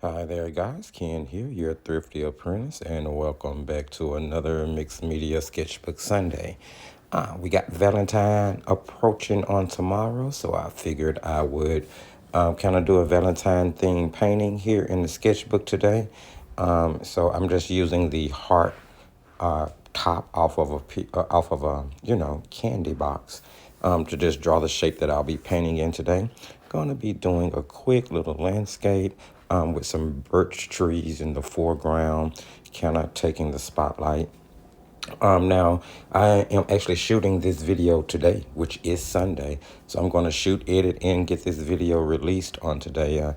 Hi there, guys. Ken here, your thrifty apprentice, and welcome back to another Mixed Media Sketchbook Sunday. We got Valentine approaching on tomorrow, so I figured I would kind of do a Valentine themed painting here in the sketchbook today. So I'm just using the heart top off of a candy box to just draw the shape that I'll be painting in today. Going to be doing a quick little landscape with some birch trees in the foreground, kind of taking the spotlight. Now, I am actually shooting this video today, which is Sunday. So I'm going to shoot, edit, and get this video released on today.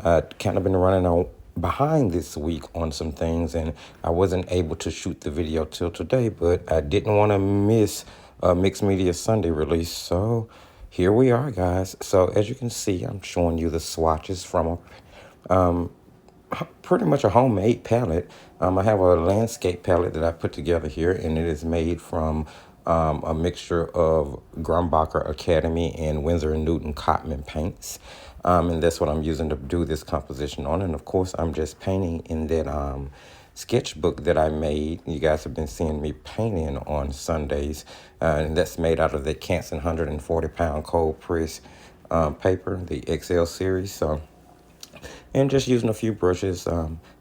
Kind of been running on behind this week on some things, and I wasn't able to shoot the video till today, but I didn't want to miss Mixed Media Sunday release. So here we are, guys. So as you can see, I'm showing you the swatches from pretty much a homemade palette. I have a landscape palette that I put together here, and it is made from a mixture of Grumbacher Academy and Winsor & Newton Cotman paints. And that's what I'm using to do this composition on. And of course, I'm just painting in that sketchbook that I made. You guys have been seeing me painting on Sundays. And that's made out of the Canson 140-pound cold press paper, the XL series. So and just using a few brushes,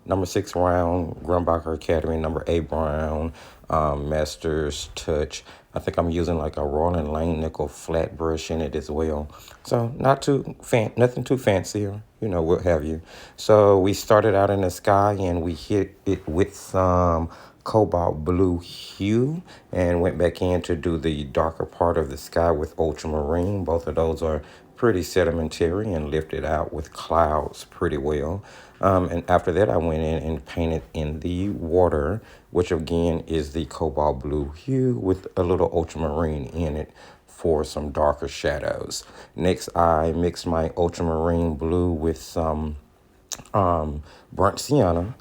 number 6 round, Grumbacher Academy, number 8 brown, Master's Touch. I think I'm using like a Roland Lane nickel flat brush in it as well. So nothing too fancy, or, what have you. So we started out in the sky and we hit it with some cobalt blue hue and went back in to do the darker part of the sky with ultramarine. Both of those are pretty sedimentary and lifted out with clouds pretty well. And after that, I went in and painted in the water, which again is the cobalt blue hue with a little ultramarine in it for some darker shadows. Next, I mixed my ultramarine blue with some burnt sienna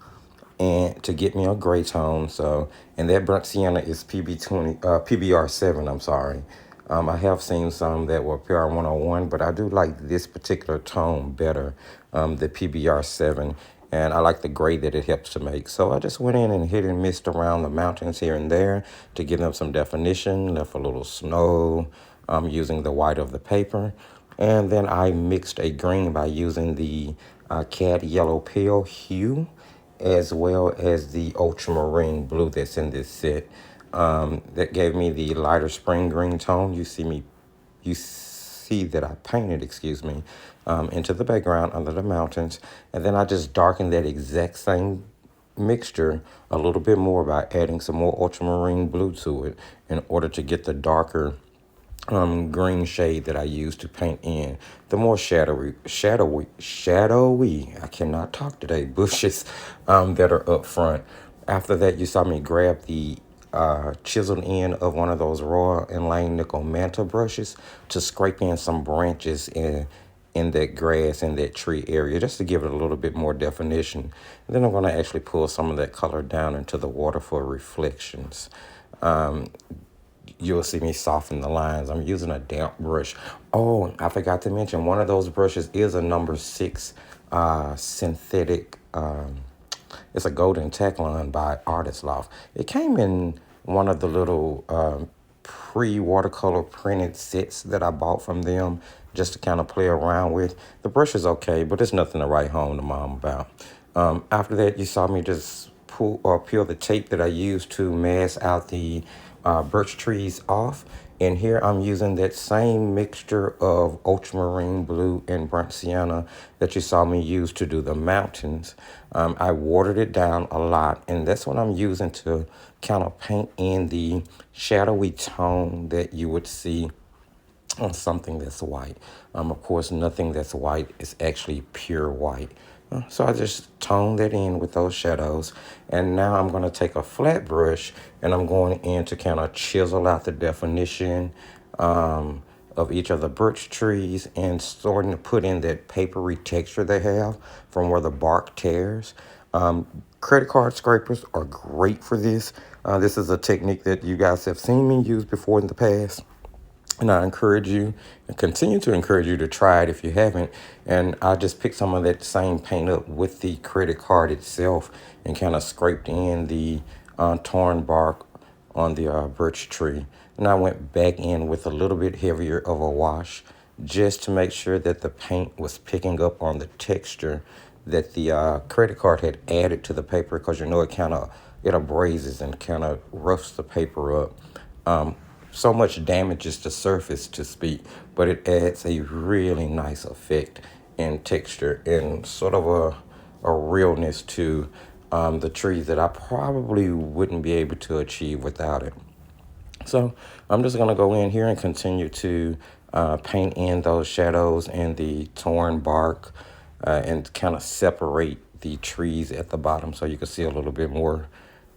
and to get me a gray tone. So, and that burnt sienna is PBR7, I'm sorry. I have seen some that were PR101, but I do like this particular tone better, the PBR7. And I like the gray that it helps to make. So I just went in and hit and missed around the mountains here and there to give them some definition, left a little snow using the white of the paper. And then I mixed a green by using the Cad Yellow Pale hue as well as the ultramarine blue that's in this set. That gave me the lighter spring green tone. You see that I painted, into the background under the mountains. And then I just darkened that exact same mixture a little bit more by adding some more ultramarine blue to it in order to get the darker green shade that I use to paint in the more shadowy, I cannot talk today, bushes that are up front. After that, you saw me grab the chiseled end of one of those Royal and Lane nickel mantle brushes to scrape in some branches in that grass in that tree area just to give it a little bit more definition. And then I'm going to actually pull some of that color down into the water for reflections. You'll see me soften the lines. I'm using a damp brush. Oh, I forgot to mention, one of those brushes is a number 6 synthetic. It's a golden Tecline by Artist Loft. It came in one of the little pre-watercolor printed sets that I bought from them just to kind of play around with. The brush is okay, but it's nothing to write home to mom about. After that, you saw me just peel the tape that I used to mask out the birch trees off. And here I'm using that same mixture of ultramarine blue and burnt sienna that you saw me use to do the mountains. I watered it down a lot, and that's what I'm using to kind of paint in the shadowy tone that you would see on something that's white. Of course, nothing that's white is actually pure white. So I just toned that in with those shadows. And now I'm going to take a flat brush and I'm going in to kind of chisel out the definition of each of the birch trees and starting to put in that papery texture they have from where the bark tears. Credit card scrapers are great for this. This is a technique that you guys have seen me use before in the past. And I encourage you and continue to encourage you to try it if you haven't. And I just picked some of that same paint up with the credit card itself and kind of scraped in the torn bark on the birch tree. And I went back in with a little bit heavier of a wash just to make sure that the paint was picking up on the texture that the credit card had added to the paper, because you know it abrases and kind of roughs the paper up. So much damages the surface, to speak, but it adds a really nice effect and texture and sort of a realness to the trees that I probably wouldn't be able to achieve without it. So I'm just going to go in here and continue to paint in those shadows and the torn bark, and kind of separate the trees at the bottom so you can see a little bit more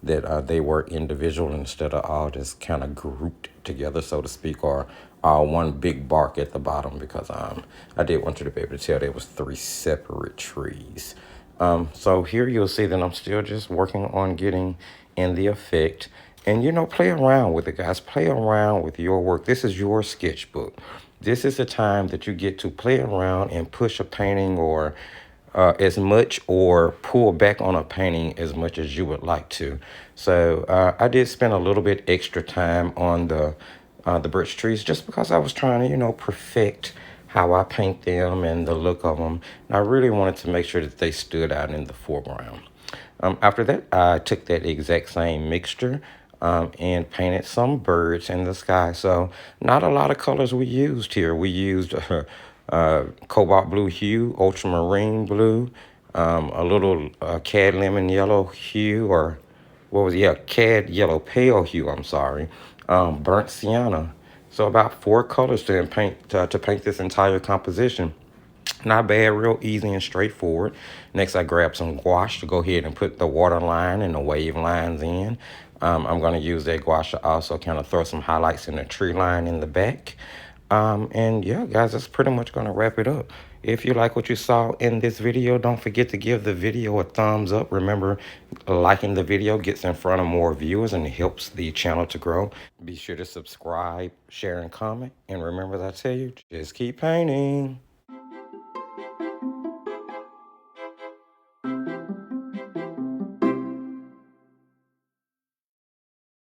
that they were individual instead of all just kind of grouped together, so to speak, or all one big bark at the bottom, because I did want you to be able to tell there was 3 separate trees. So here you'll see that I'm still just working on getting in the effect. And, you know, play around with it, guys. Play around with your work. This is your sketchbook. This is the time that you get to play around and push a painting or as much, or pull back on a painting as much as you would like to. So I did spend a little bit extra time on the birch trees just because I was trying to, you know, perfect how I paint them and the look of them. And I really wanted to make sure that they stood out in the foreground. After that, I took that exact same mixture and painted some birds in the sky. So not a lot of colors we used here. We used cobalt blue hue, ultramarine blue, a little cad lemon yellow hue, or what was it? Yeah, cad yellow pale hue, I'm sorry, burnt sienna. So about 4 colors to paint this entire composition. Not bad, real easy and straightforward. Next, I grabbed some gouache to go ahead and put the water line and the wave lines in. I'm going to use that gouache to also kind of throw some highlights in the tree line in the back. And yeah, guys, that's pretty much going to wrap it up. If you like what you saw in this video, don't forget to give the video a thumbs up. Remember, liking the video gets in front of more viewers and helps the channel to grow. Be sure to subscribe, share, and comment. And remember, as I tell you, just keep painting.